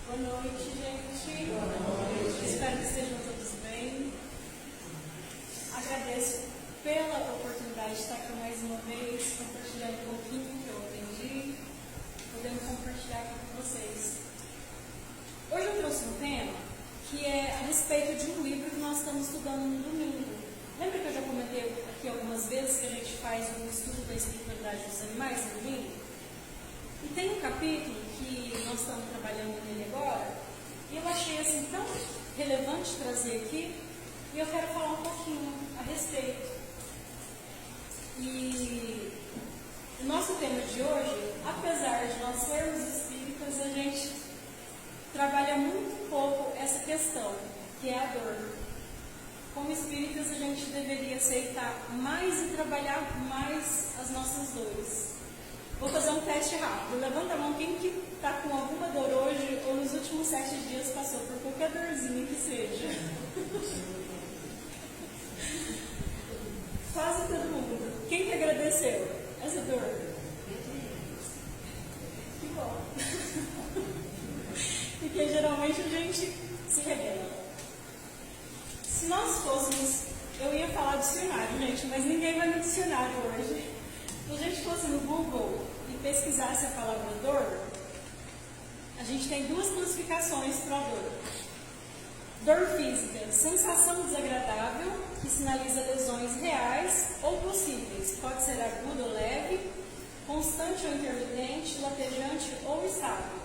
Boa noite, gente. Boa noite. Espero que estejam todos bem. Agradeço pela oportunidade de estar aqui mais uma vez, compartilhando um pouquinho que eu aprendi, podendo compartilhar aqui com vocês. Hoje eu trouxe um tema que é a respeito de um livro que nós estamos estudando no domingo. Lembra que eu já comentei aqui algumas vezes que a gente faz um estudo da espiritualidade dos animais no domingo? E tem um capítulo que nós estamos trabalhando nele agora, e eu achei assim tão relevante trazer aqui, e eu quero falar um pouquinho a respeito. E o nosso tema de hoje, apesar de nós sermos espíritas, a gente trabalha muito pouco essa questão, que é a dor. Como espíritas, a gente deveria aceitar mais e trabalhar mais as nossas dores. Vou fazer um teste rápido. Levanta a mão quem que está com alguma dor hoje ou nos últimos 7 dias passou por qualquer dorzinha que seja. Quase todo mundo. Quem que agradeceu essa dor? Que bom. Porque geralmente a gente se rebela. Se nós fôssemos, eu ia falar dicionário, gente, mas ninguém vai no dicionário hoje. Se a gente fosse no Google e pesquisasse a palavra dor, a gente tem duas classificações para a dor. Dor física, sensação desagradável, que sinaliza lesões reais ou possíveis. Pode ser aguda ou leve, constante ou intermitente, latejante ou estável.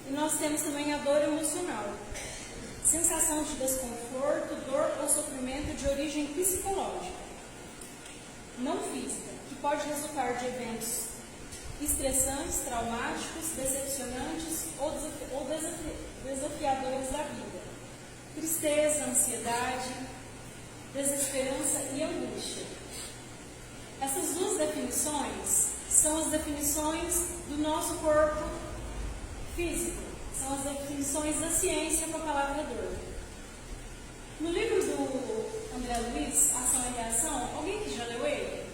E nós temos também a dor emocional. Sensação de desconforto, dor ou sofrimento de origem psicológica. Não física, que pode resultar de eventos estressantes, traumáticos, decepcionantes ou desafiadores da vida. Tristeza, ansiedade, desesperança e angústia. Essas duas definições são as definições do nosso corpo físico, são as definições da ciência com a palavra dor. No livro do André Luiz, Ação e Reação, alguém que já leu ele?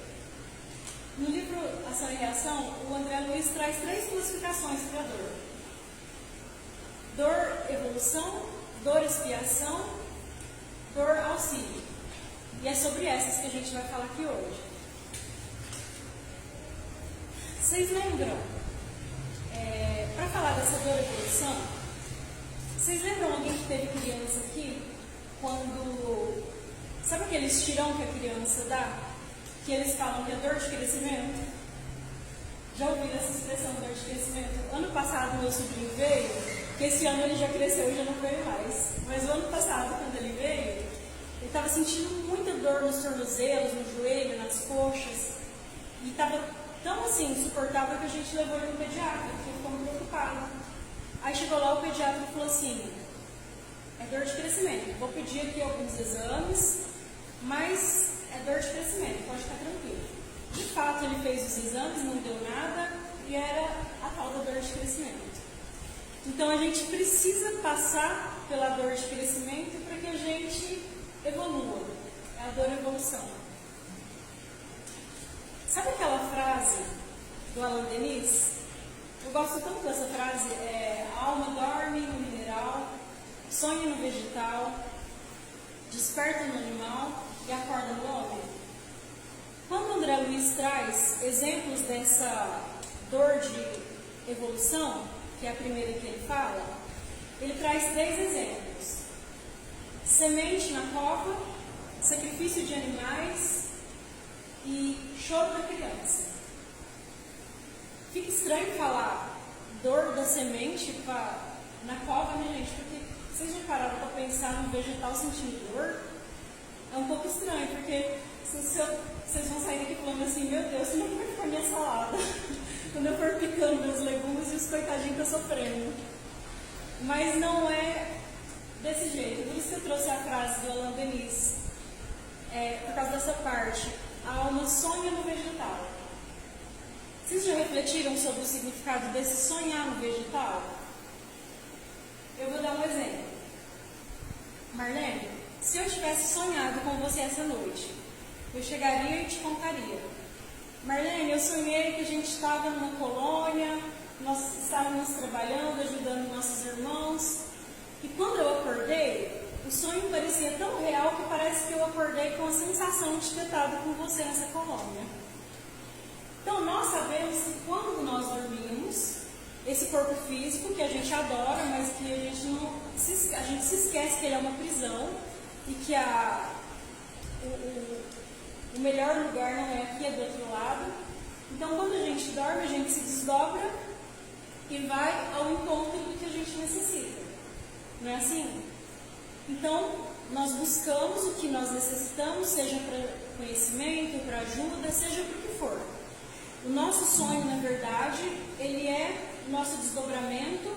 No livro Ação e Reação, o André Luiz traz 3 classificações para a dor. Dor evolução, dor expiação, dor auxílio. E é sobre essas que a gente vai falar aqui hoje. Vocês lembram, para falar dessa dor evolução, vocês lembram alguém que teve criança aqui? Quando, sabe aquele estirão que a criança dá? Que eles falam que é dor de crescimento? Já ouviram essa expressão, dor de crescimento? Ano passado meu sobrinho veio, que esse ano ele já cresceu e já não veio mais. Mas o ano passado, quando ele veio, ele estava sentindo muita dor nos tornozelos, no joelho, nas coxas. E estava tão assim, insuportável que a gente levou ele no pediatra, porque ficou muito preocupado. Aí chegou lá o pediatra e falou assim: é dor de crescimento. Vou pedir aqui alguns exames, mas é dor de crescimento, pode ficar tranquilo. De fato, ele fez os exames, não deu nada, e era a tal da dor de crescimento. Então, a gente precisa passar pela dor de crescimento para que a gente evolua. É a dor evolução. Sabe aquela frase do Alain Denis? Eu gosto tanto dessa frase, a alma dorme no mineral, sonha no vegetal, desperta no animal e acorda no homem. Quando André Luiz traz exemplos dessa dor de evolução, que é a primeira que ele fala, ele traz 3 exemplos. Semente na cova, sacrifício de animais e choro da criança. Fica estranho falar dor da semente na cova, né, gente? Porque vocês já pararam para pensar no vegetal sentindo dor? É um pouco estranho, porque vocês vão sair daqui falando assim: meu Deus, como é que vai ficar minha salada? Quando eu for picando meus legumes e os coitadinhos estão sofrendo. Mas não é desse jeito. Por isso que eu trouxe a frase do Alain Denis. Por causa dessa parte. A alma sonha no vegetal. Vocês já refletiram sobre o significado desse sonhar no vegetal? Eu vou dar um exemplo. Marlene, se eu tivesse sonhado com você essa noite, eu chegaria e te contaria: Marlene, eu sonhei que a gente estava numa colônia, nós estávamos trabalhando, ajudando nossos sonho parecia tão real que parece que eu acordei com a sensação de ter estado com você nessa colônia. Então, nós sabemos que quando nós dormimos, esse corpo físico que a gente adora, mas que a gente se esquece que ele é uma prisão e que o melhor lugar não é aqui, é do outro lado. Então, quando a gente dorme, a gente se desdobra e vai ao encontro do que a gente necessita. Não é assim? Então, nós buscamos o que nós necessitamos, seja para conhecimento, para ajuda, seja para o que for. O nosso sonho, na verdade, ele é o nosso desdobramento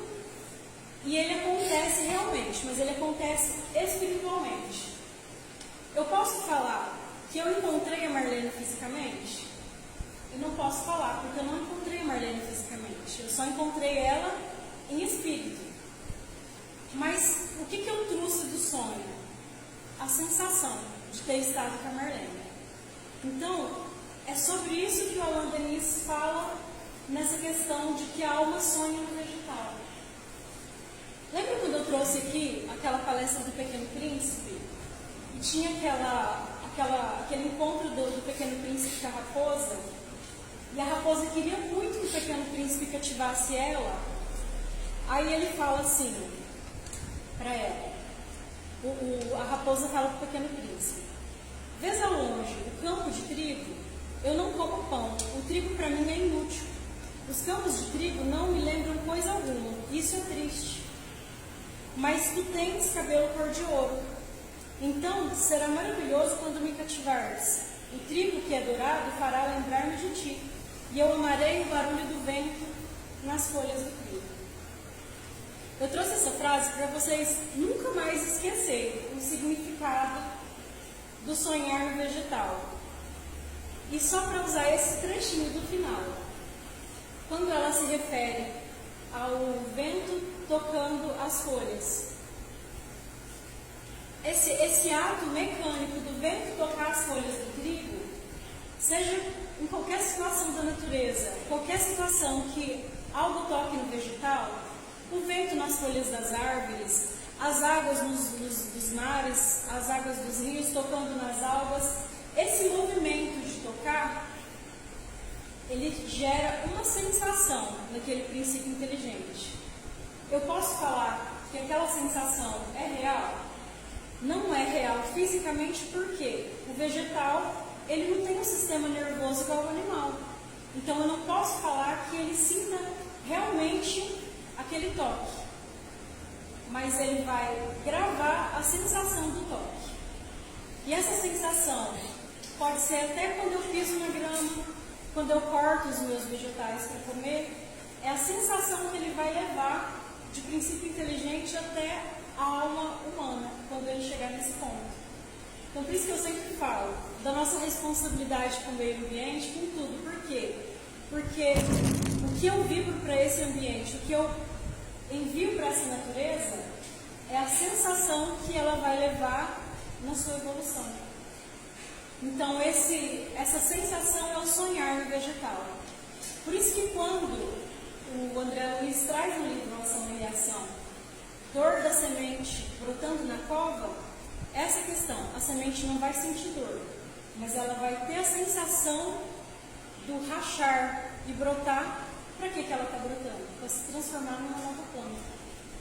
e ele acontece realmente, mas ele acontece espiritualmente. Eu posso falar que eu encontrei a Marlene fisicamente? Eu não posso falar, porque eu não encontrei a Marlene fisicamente. Eu só encontrei ela em espírito. Mas o que eu trouxe do sonho? A sensação de ter estado com a Marlene. Então, é sobre isso que o Alain Denis fala nessa questão de que a alma sonha no vegetal. Lembra quando eu trouxe aqui aquela palestra do Pequeno Príncipe? E tinha aquele encontro do Pequeno Príncipe com a raposa? E a raposa queria muito que o Pequeno Príncipe cativasse ela. Aí ele fala assim para ela. A raposa fala para o Pequeno Príncipe: vês ao longe o campo de trigo? Eu não como pão. O trigo para mim é inútil. Os campos de trigo não me lembram coisa alguma. Isso é triste. Mas tu tens cabelo cor de ouro. Então será maravilhoso quando me cativares. O trigo que é dourado fará lembrar-me de ti. E eu amarei o barulho do vento nas folhas do trigo. Eu trouxe essa frase para vocês nunca mais esquecerem o significado do sonhar no vegetal. E só para usar esse trechinho do final. Quando ela se refere ao vento tocando as folhas. Esse ato mecânico do vento tocar as folhas do trigo, seja em qualquer situação da natureza, qualquer situação que algo toque no vegetal, o vento nas folhas das árvores, as águas dos mares, as águas dos rios tocando nas algas, esse movimento de tocar, ele gera uma sensação naquele princípio inteligente. Eu posso falar que aquela sensação é real? Não é real fisicamente porque o vegetal, ele não tem um sistema nervoso igual ao animal. Então eu não posso falar que ele sinta realmente aquele toque. Mas ele vai gravar a sensação do toque. E essa sensação pode ser até quando eu piso na grama, quando eu corto os meus vegetais para comer, é a sensação que ele vai levar de princípio inteligente até a alma humana, quando ele chegar nesse ponto. Então, por isso que eu sempre falo da nossa responsabilidade com o meio ambiente, com tudo. Por quê? Porque o que eu vibro para esse ambiente, o que eu envio para essa natureza, é a sensação que ela vai levar na sua evolução. Então, essa sensação é o sonhar no vegetal. Por isso que quando o André Luiz traz no livro Ação e Reação, dor da semente brotando na cova, essa questão, a semente não vai sentir dor, mas ela vai ter a sensação do rachar e brotar. Para que ela está brotando? Para se transformar numa nova planta.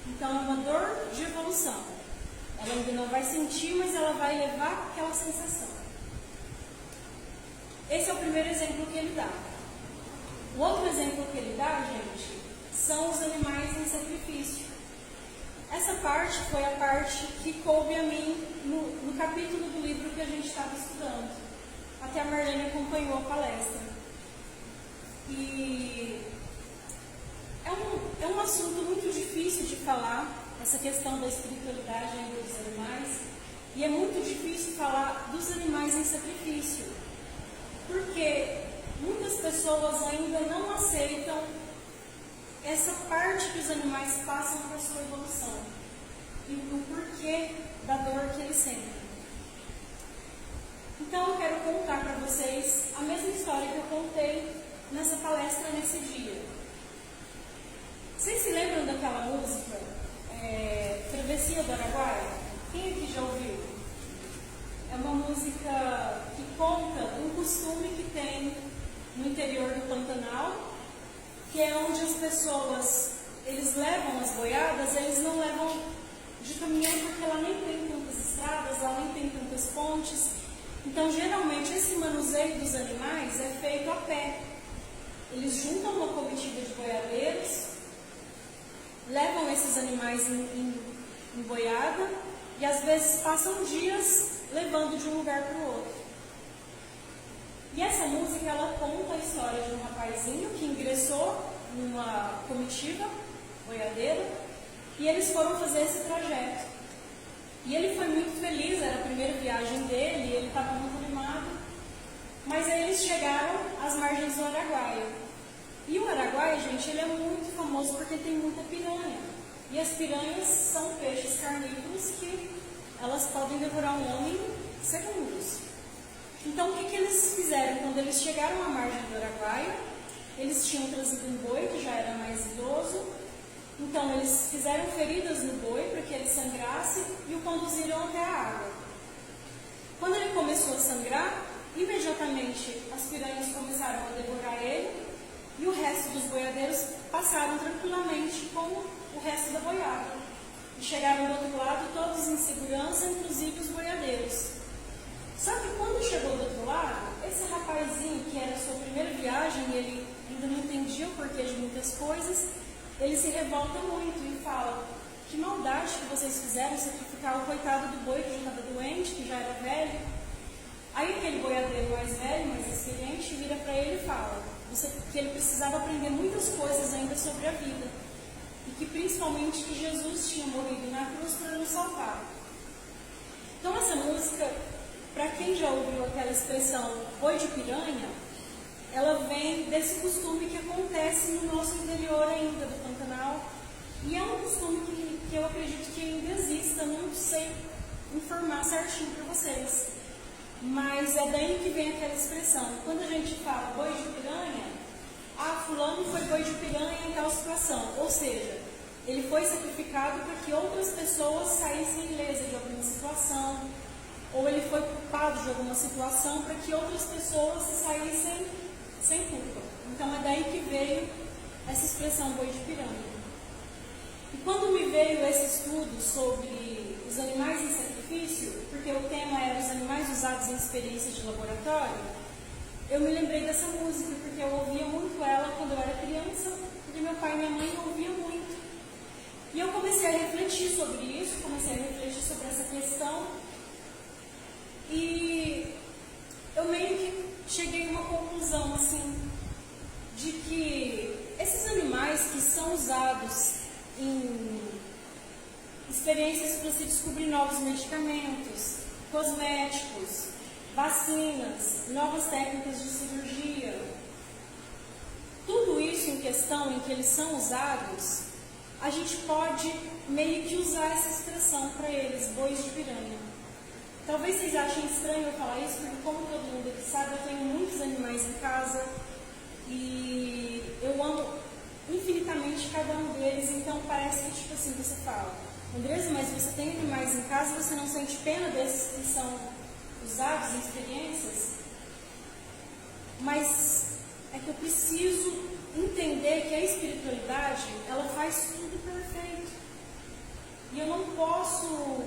Então é uma dor de evolução. Ela ainda não vai sentir, mas ela vai levar aquela sensação. Esse é o primeiro exemplo que ele dá. O outro exemplo que ele dá, gente, são os animais em sacrifício. Essa parte foi a parte que coube a mim no capítulo do livro que a gente estava estudando. Até a Marlene acompanhou a palestra. E é um assunto muito difícil de falar, essa questão da espiritualidade ainda dos animais. E é muito difícil falar dos animais em sacrifício. Porque muitas pessoas ainda não aceitam essa parte que os animais passam para a sua evolução e o porquê da dor que eles sentem. Então eu quero contar para vocês a mesma história que eu contei nessa palestra nesse dia. Vocês se lembram daquela música, Travessia do Araguaia? Quem aqui já ouviu? É uma música que conta um costume que tem no interior do Pantanal, que é onde as pessoas, eles levam as boiadas, eles não levam de caminhão porque ela nem tem tantas estradas, ela nem tem tantas pontes. Então, geralmente, esse manuseio dos animais é feito a pé. Eles juntam uma comitiva de boiadeiros, levam esses animais em boiada e, às vezes, passam dias levando de um lugar para o outro. E essa música, ela conta a história de um rapazinho que ingressou numa comitiva boiadeira e eles foram fazer esse trajeto. E ele foi muito feliz, era a primeira viagem dele, ele estava muito animado. Mas aí eles chegaram às margens do Araguaia. E o Araguaia, gente, ele é muito famoso porque tem muita piranha. E as piranhas são peixes carnívoros que elas podem devorar um homem em segundos. Então, o que eles fizeram? Quando eles chegaram à margem do Araguaia, eles tinham trazido um boi que já era mais idoso. Então, eles fizeram feridas no boi para que ele sangrasse e o conduziram até a água. Quando ele começou a sangrar, imediatamente as piranhas começaram a devorar ele e o resto dos boiadeiros passaram tranquilamente como o resto da boiada. E chegaram do outro lado todos em segurança, inclusive os boiadeiros. Só que quando chegou do outro lado, esse rapazinho, que era a sua primeira viagem, ele ainda não entendia o porquê de muitas coisas, ele se revolta muito e fala: que maldade que vocês fizeram sacrificar o coitado do boi que já estava doente, que já era velho. Aí aquele boiadeiro mais velho, mais experiente, vira para ele e fala que ele precisava aprender muitas coisas ainda sobre a vida. E que principalmente que Jesus tinha morrido na cruz para nos salvar. Então essa música, para quem já ouviu aquela expressão boi de piranha, ela vem desse costume que acontece no nosso interior ainda do Pantanal. E é um costume que eu acredito que ainda exista, não sei informar certinho para vocês. Mas é daí que vem aquela expressão. Quando a gente fala boi de piranha, fulano foi boi de piranha em tal situação. Ou seja, ele foi sacrificado para que outras pessoas saíssem ilesas de alguma situação, ou ele foi culpado de alguma situação para que outras pessoas saíssem sem culpa. Então é daí que veio essa expressão boi de piranha. E quando me veio esse estudo sobre os animais em sacrifício, porque o tema era os animais usados em experiências de laboratório, eu me lembrei dessa música, porque eu ouvia muito ela quando eu era criança, porque meu pai e minha mãe ouviam muito. E eu comecei a refletir sobre isso, comecei a refletir sobre essa questão, e eu meio que cheguei a uma conclusão, assim, de que esses animais que são usados em experiências para se descobrir novos medicamentos, cosméticos, vacinas, novas técnicas de cirurgia, tudo isso em questão em que eles são usados, a gente pode meio que usar essa expressão para eles, bois de piranha. Talvez vocês achem estranho eu falar isso, porque como todo mundo aqui sabe, eu tenho muitos animais em casa e eu amo infinitamente cada um deles, então parece que tipo assim, você fala: Andresa, mas você tem animais em casa, você não sente pena desses que são usados em experiências? Mas é que eu preciso entender que a espiritualidade, ela faz tudo perfeito. E eu não posso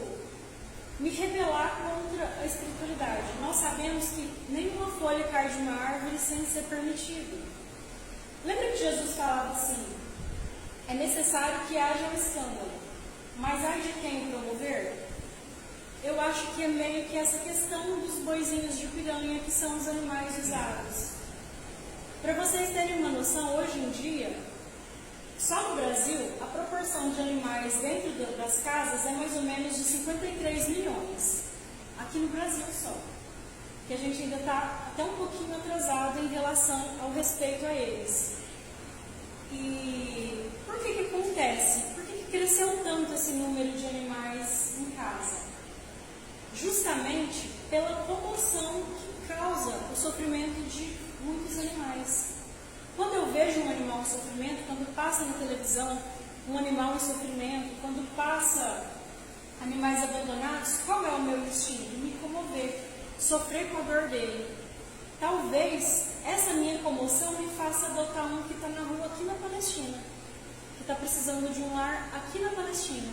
me rebelar contra a espiritualidade. Nós sabemos que nenhuma folha cai de uma árvore sem ser permitido. Lembra que Jesus falava assim: é necessário que haja um escândalo, mas há de quem o promover? Eu acho que é meio que essa questão dos boizinhos de piranha, que são os animais usados. Para vocês terem uma noção, hoje em dia, só no Brasil, a proporção de animais dentro das casas é mais ou menos de 53 milhões. Aqui no Brasil só. Que a gente ainda está até um pouquinho atrasado em relação ao respeito a eles. E por que acontece? Por que cresceu tanto esse número de animais em casa? Justamente pela comoção que causa o sofrimento de muitos animais. Quando eu vejo um animal em sofrimento, quando passa na televisão um animal em sofrimento, quando passa animais abandonados, qual é o meu instinto? Me comover, sofrer com a dor dele. Talvez essa minha comoção me faça adotar um que está na rua aqui na Palestina, que está precisando de um lar aqui na Palestina.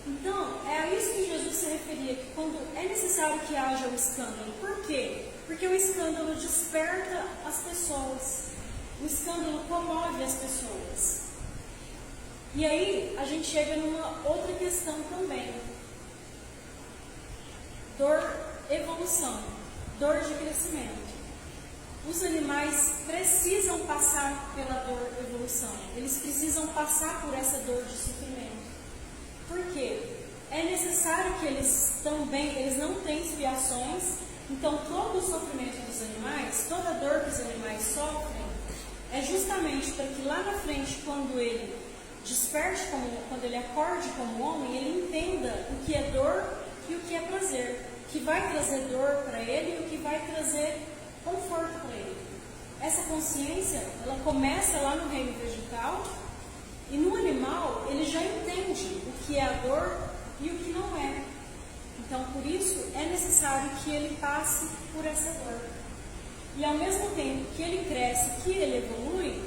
Então, é a isso que Jesus se referia, que quando é necessário que haja o escândalo. Por quê? Porque o escândalo desperta as pessoas. O escândalo comove as pessoas. E aí, a gente chega numa outra questão também. Dor, evolução. Dor de crescimento. Os animais precisam passar pela dor, evolução. Eles precisam passar por essa dor de sofrimento. Por quê? É necessário que eles não têm expiações, então todo o sofrimento dos animais, toda a dor que os animais sofrem, é justamente para que lá na frente, quando ele desperte, quando ele acorde como homem, ele entenda o que é dor e o que é prazer, o que vai trazer dor para ele e o que vai trazer conforto para ele. Essa consciência, ela começa lá no reino vegetal, e no animal, ele já entende o que é a dor e o que não é. Então, por isso, é necessário que ele passe por essa dor. E ao mesmo tempo que ele cresce, que ele evolui,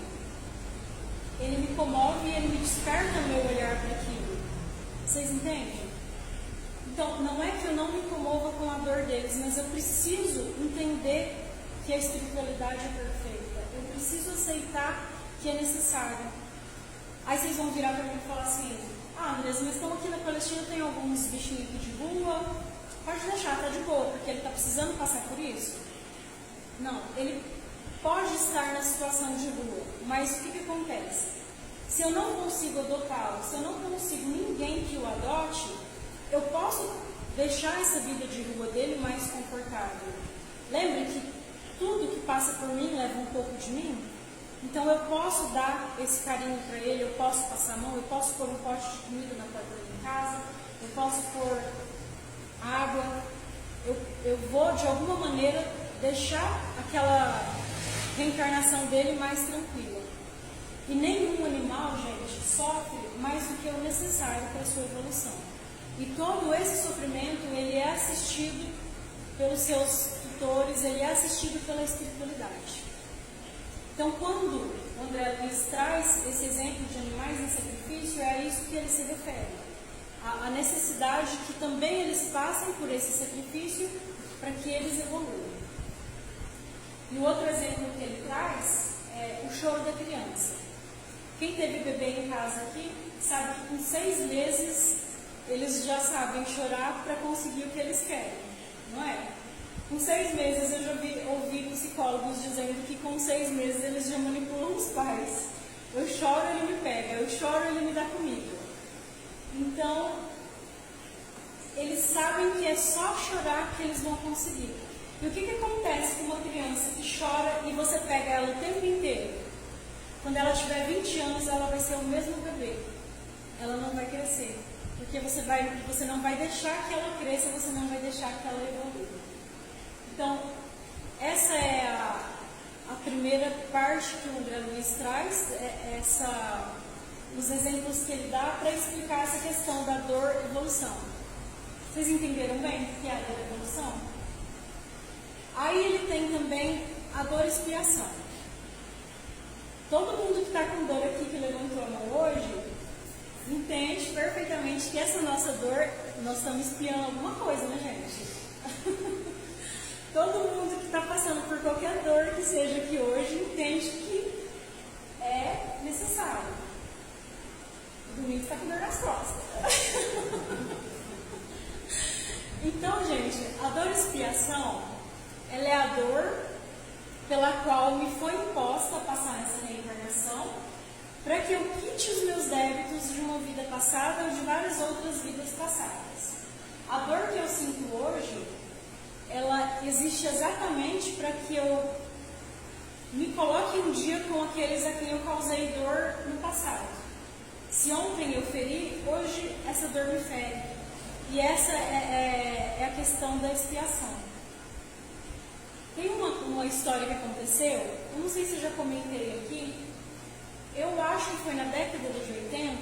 ele me comove e ele me desperta o meu olhar para aquilo. Vocês entendem? Então, não é que eu não me comova com a dor deles, mas eu preciso entender que a espiritualidade é perfeita. Eu preciso aceitar que é necessário. Aí vocês vão virar para mim e falar assim: Andrés, mas estamos aqui na Palestina, tem alguns bichinhos aqui de rua, pode deixar, tá de boa, porque ele está precisando passar por isso? Não, ele pode estar na situação de rua, mas o que acontece? Se eu não consigo adotá-lo, se eu não consigo ninguém que o adote, eu posso deixar essa vida de rua dele mais confortável. Lembre que tudo que passa por mim leva um pouco de mim. Então eu posso dar esse carinho para ele, eu posso passar a mão, eu posso pôr um pote de comida na porta da minha casa, eu posso pôr água, eu vou de alguma maneira deixar aquela reencarnação dele mais tranquila. E nenhum animal, gente, sofre mais do que o necessário para a sua evolução. E todo esse sofrimento, ele é assistido pelos seus tutores, ele é assistido pela espiritualidade. Então, quando o André Luiz traz esse exemplo de animais em sacrifício, é a isso que ele se refere. A necessidade que também eles passem por esse sacrifício para que eles evoluam. E o outro exemplo que ele traz é o choro da criança. Quem teve bebê em casa aqui sabe que com 6 meses eles já sabem chorar para conseguir o que eles querem, não é? Com 6 meses eu já ouvi psicólogos dizendo que com 6 meses eles já manipulam os pais. Eu choro, ele me pega. Eu choro, ele me dá comida. Então, eles sabem que é só chorar que eles vão conseguir. E o que acontece com uma criança que chora e você pega ela o tempo inteiro? Quando ela tiver 20 anos, ela vai ser o mesmo bebê. Ela não vai crescer. Porque você não vai deixar que ela cresça, você não vai deixar que ela evolua. Então, essa é a primeira parte que o André Luiz traz, os exemplos que ele dá para explicar essa questão da dor e evolução. Vocês entenderam bem o que é a dor e evolução? Aí ele tem também a dor e expiação. Todo mundo que está com dor aqui, que levantou a mão hoje, entende perfeitamente que essa nossa dor, nós estamos expiando alguma coisa, né, gente? Todo mundo que está passando por qualquer dor que seja aqui hoje entende que é necessário. O domingo está com dor nas costas. Então, gente, a dor e expiação, ela é a dor pela qual me foi imposta passar nessa reencarnação, para que eu quite os meus débitos de uma vida passada ou de várias outras vidas passadas. A dor que eu sinto hoje, ela existe exatamente para que eu me coloque um dia com aqueles a quem eu causei dor no passado. Se ontem eu feri, hoje essa dor me fere. E essa é a questão da expiação. Tem uma história que aconteceu, eu não sei se eu já comentei aqui, eu acho que foi na década de 80,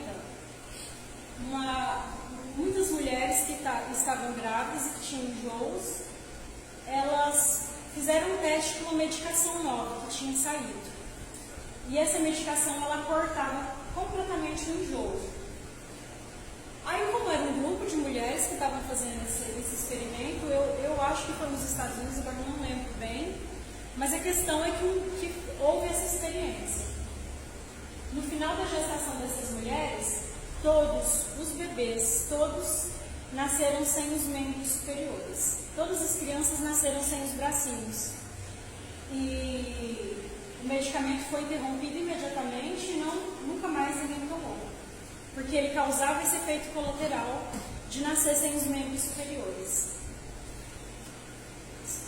muitas mulheres estavam grávidas e que tinham enjoos, elas fizeram um teste com uma medicação nova que tinha saído. E essa medicação, ela cortava completamente o enjoo. Aí, como era um grupo de mulheres que estavam fazendo esse experimento, eu acho que foi nos Estados Unidos, agora não lembro bem, mas a questão é que houve essa experiência. No final da gestação dessas mulheres, todos os bebês, todos nasceram sem os membros superiores. Todas as crianças nasceram sem os bracinhos. E o medicamento foi interrompido imediatamente e nunca mais ninguém tomou. Porque ele causava esse efeito colateral de nascer sem os membros superiores.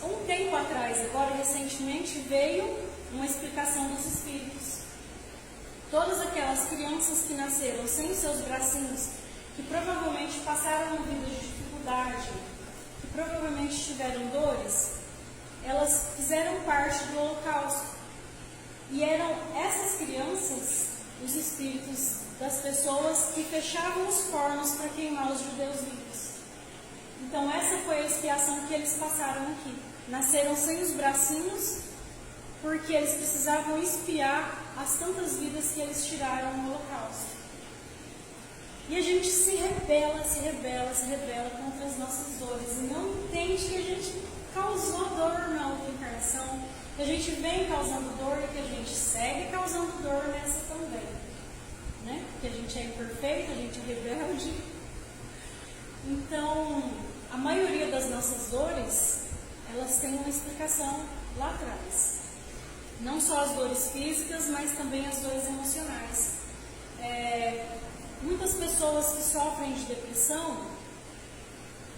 Um tempo atrás, agora recentemente, veio uma explicação dos espíritos. Todas aquelas crianças que nasceram sem seus bracinhos, que provavelmente passaram uma vida de dificuldade, que provavelmente tiveram dores, elas fizeram parte do Holocausto. E eram essas crianças, os espíritos das pessoas que fechavam os fornos para queimar os judeus vivos. Então essa foi a expiação que eles passaram aqui. Nasceram sem os bracinhos, porque eles precisavam expiar as tantas vidas que eles tiraram no Holocausto. E a gente se rebela contra as nossas dores e não entende que a gente causou dor na outra encarnação, que a gente vem causando dor e que a gente segue causando dor nessa também. Né? Porque a gente é imperfeito, a gente é rebelde. Então, a maioria das nossas dores, elas têm uma explicação lá atrás. Não só as dores físicas, mas também as dores emocionais. Muitas pessoas que sofrem de depressão,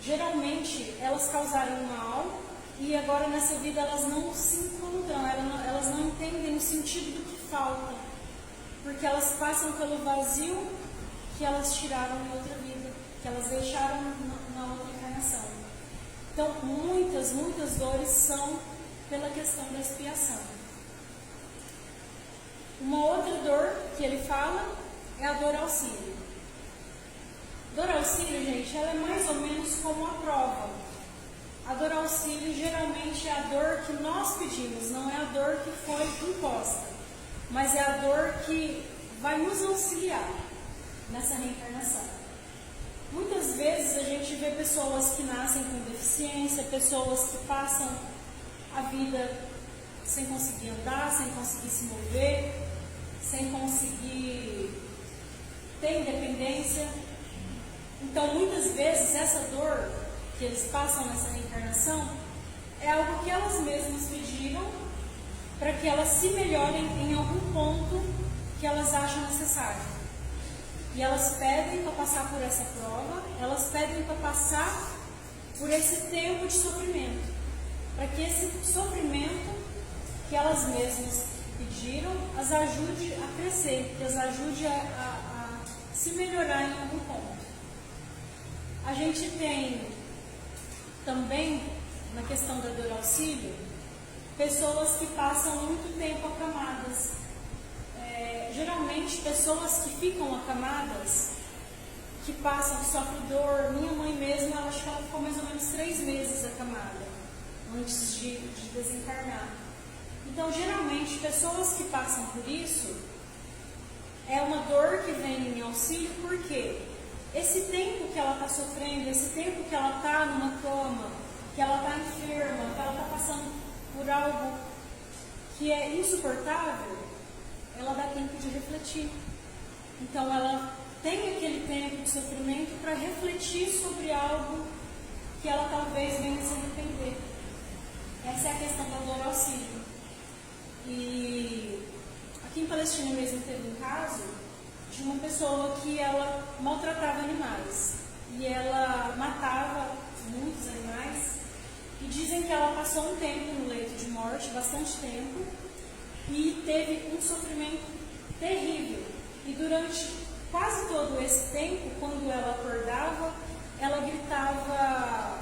geralmente elas causaram um mal e agora nessa vida elas não se encontram, elas não entendem o sentido do que falta, porque elas passam pelo vazio que elas tiraram em outra vida, que elas deixaram na outra encarnação. Então, muitas dores são pela questão da expiação. Uma outra dor que ele fala é a dor auxílio. Dor auxílio, gente, ela é mais ou menos como a prova. A dor auxílio geralmente é a dor que nós pedimos, não é a dor que foi imposta, mas é a dor que vai nos auxiliar nessa reencarnação. Muitas vezes a gente vê pessoas que nascem com deficiência, pessoas que passam a vida sem conseguir andar, sem conseguir se mover, sem conseguir ter independência. Então, muitas vezes, essa dor que eles passam nessa reencarnação é algo que elas mesmas pediram para que elas se melhorem em algum ponto que elas acham necessário. E elas pedem para passar por essa prova, elas pedem para passar por esse tempo de sofrimento, para que esse sofrimento que elas mesmas pediram as ajude a crescer, que as ajude a se melhorar em algum ponto. A gente tem também, na questão da dor auxílio, pessoas que passam muito tempo acamadas. Geralmente, pessoas que ficam acamadas, que sofrem dor. Minha mãe mesmo, ela acho que ela ficou mais ou menos 3 meses acamada, antes de desencarnar. Então, geralmente, pessoas que passam por isso, é uma dor que vem em auxílio, porque esse tempo que ela está sofrendo, esse tempo que ela está numa cama, que ela está enferma, que ela está passando por algo que é insuportável, ela dá tempo de refletir. Então, ela tem aquele tempo de sofrimento para refletir sobre algo que ela talvez venha se arrepender. Essa é a questão da dor auxílio. E aqui em Palestina mesmo teve um caso de uma pessoa que ela maltratava animais. E ela matava muitos animais. E dizem que ela passou um tempo no leito de morte, bastante tempo, e teve um sofrimento terrível. E durante quase todo esse tempo, quando ela acordava, ela gritava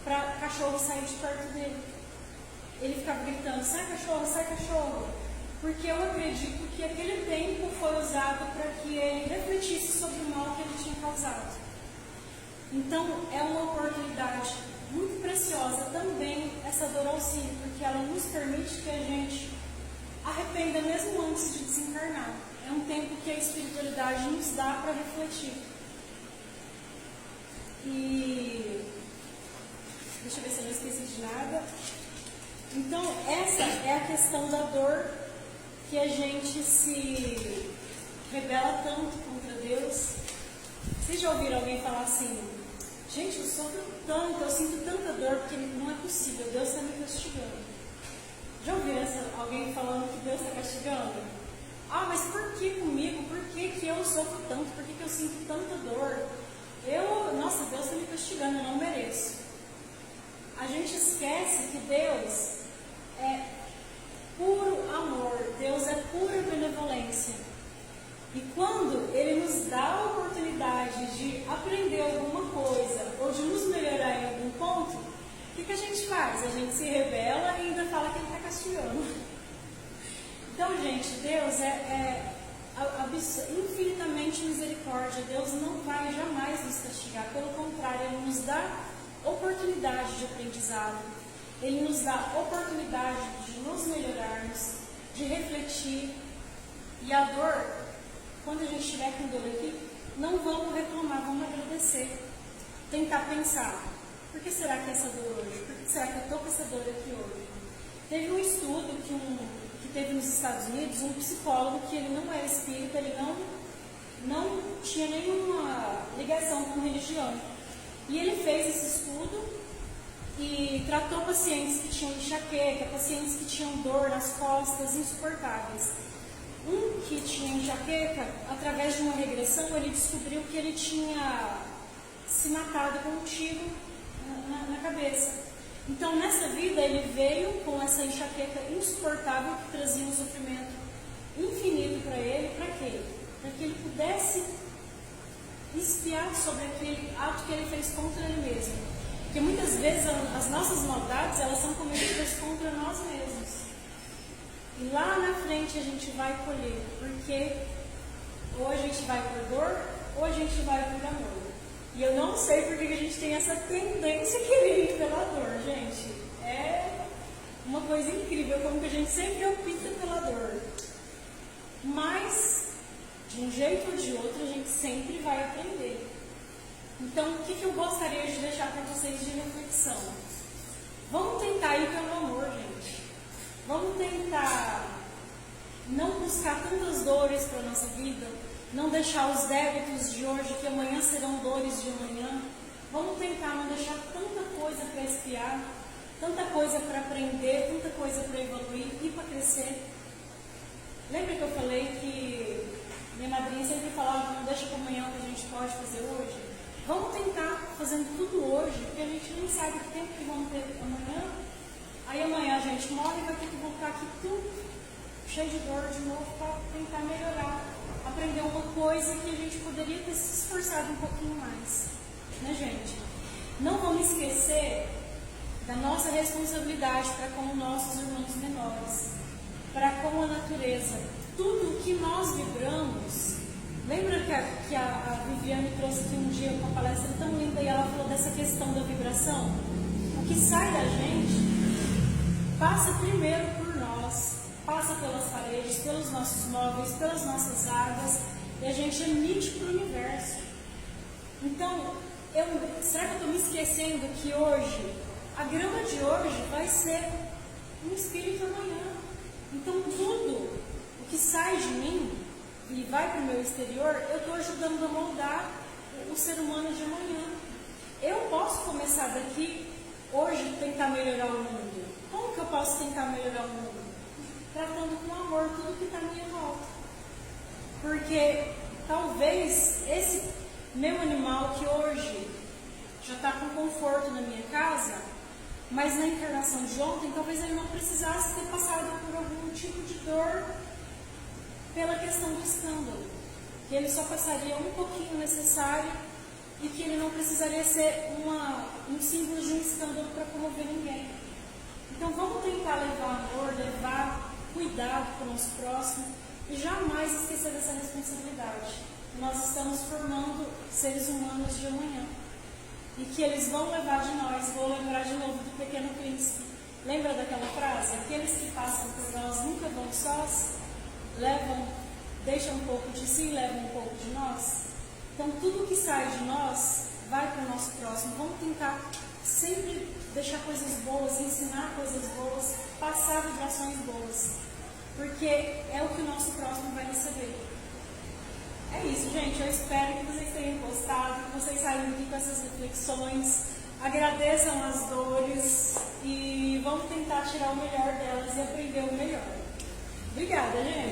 para o cachorro sair de perto dele. Ele ficava gritando, sai cachorro, porque eu acredito que aquele tempo foi usado para que ele refletisse sobre o mal que ele tinha causado. Então, é uma oportunidade muito preciosa também essa dor auxílio, porque ela nos permite que a gente arrependa mesmo antes de desencarnar. É um tempo que a espiritualidade nos dá para refletir. E deixa eu ver se eu não esqueci de nada. Então, essa é a questão da dor que a gente se rebela tanto contra Deus. Vocês já ouviram alguém falar assim: gente, eu sofro tanto, eu sinto tanta dor, porque não é possível, Deus está me castigando. Já ouviram alguém falando que Deus está castigando? Ah, mas por que comigo? Por que eu sofro tanto? Por que eu sinto tanta dor? Nossa, Deus está me castigando, eu não mereço. A gente esquece que Deus é puro amor, Deus é pura benevolência. E quando Ele nos dá a oportunidade de aprender alguma coisa ou de nos melhorar em algum ponto, o que a gente faz? A gente se rebela e ainda fala que Ele está castigando. Então, gente, Deus é infinitamente misericórdia. Deus não vai jamais nos castigar. Pelo contrário, Ele nos dá oportunidade de aprendizado. Ele nos dá oportunidade de nos melhorarmos, de refletir. E a dor, quando a gente estiver com dor aqui, não vamos reclamar, vamos agradecer. Tentar pensar: por que será que essa dor hoje? Por que será que eu estou com essa dor aqui hoje? Teve um estudo que teve nos Estados Unidos, um psicólogo que ele não era espírita, ele não tinha nenhuma ligação com religião. E ele fez esse estudo e tratou pacientes que tinham enxaqueca, pacientes que tinham dor nas costas insuportáveis. Um que tinha enxaqueca, através de uma regressão, ele descobriu que ele tinha se matado com um tiro na cabeça. Então, nessa vida, ele veio com essa enxaqueca insuportável que trazia um sofrimento infinito para ele. Para quê? Para que ele pudesse espiar sobre aquele ato que ele fez contra ele mesmo. Porque muitas vezes as nossas maldades, elas são cometidas contra nós mesmos. E lá na frente a gente vai colher, porque ou a gente vai por dor, ou a gente vai por amor. E eu não sei por que a gente tem essa tendência a querer ir pela dor, gente. É uma coisa incrível, como que a gente sempre opta pela dor. Mas, de um jeito ou de outro, a gente sempre vai aprender. Então, o que eu gostaria de deixar para vocês de reflexão? Vamos tentar ir pelo amor, gente. Vamos tentar não buscar tantas dores para a nossa vida, não deixar os débitos de hoje, que amanhã serão dores de amanhã. Vamos tentar não deixar tanta coisa para espiar, tanta coisa para aprender, tanta coisa para evoluir e para crescer. Lembra que eu falei que minha madrinha sempre falava: não deixa para amanhã o que a gente pode fazer hoje? Vamos tentar fazendo tudo hoje, porque a gente nem sabe o tempo que vamos ter amanhã. Aí amanhã a gente morre e vai ter que voltar aqui tudo cheio de dor de novo para tentar melhorar, aprender uma coisa que a gente poderia ter se esforçado um pouquinho mais, né, gente? Não vamos esquecer da nossa responsabilidade para com os nossos irmãos menores, para com a natureza. Tudo que nós vibramos. Lembra que a Viviane trouxe aqui um dia uma palestra tão linda e ela falou dessa questão da vibração? O que sai da gente passa primeiro por nós, passa pelas paredes, pelos nossos móveis, pelas nossas águas, e a gente emite para o universo. Então, será que eu estou me esquecendo que hoje, a grama de hoje vai ser um espírito amanhã? Então, tudo o que sai de mim e vai para o meu exterior, eu estou ajudando a moldar o ser humano de amanhã. Eu posso começar daqui, hoje, tentar melhorar o mundo. Como que eu posso tentar melhorar o mundo? Tratando com amor tudo que está à minha volta. Porque talvez esse meu animal que hoje já está com conforto na minha casa, mas na encarnação de ontem, talvez ele não precisasse ter passado por algum tipo de dor pela questão do escândalo. Que ele só passaria um pouquinho necessário e que ele não precisaria ser um símbolo de um escândalo para comover ninguém. Então vamos tentar levar amor, levar cuidado para o nosso próximo e jamais esquecer dessa responsabilidade. Nós estamos formando seres humanos de amanhã. e que eles vão levar de nós. Vou lembrar de novo do Pequeno Príncipe. Lembra daquela frase? Aqueles que passam por nós nunca vão sós, deixam um pouco de si, levam um pouco de nós. Então tudo que sai de nós vai para o nosso próximo. Vamos tentar sempre deixar coisas boas, ensinar coisas boas, passar vibrações boas, porque é o que o nosso próximo vai receber. É isso, gente. Eu espero que vocês tenham gostado, que vocês saiam aqui com essas reflexões, agradeçam as dores e vamos tentar tirar o melhor delas e aprender o melhor. Obrigada, gente!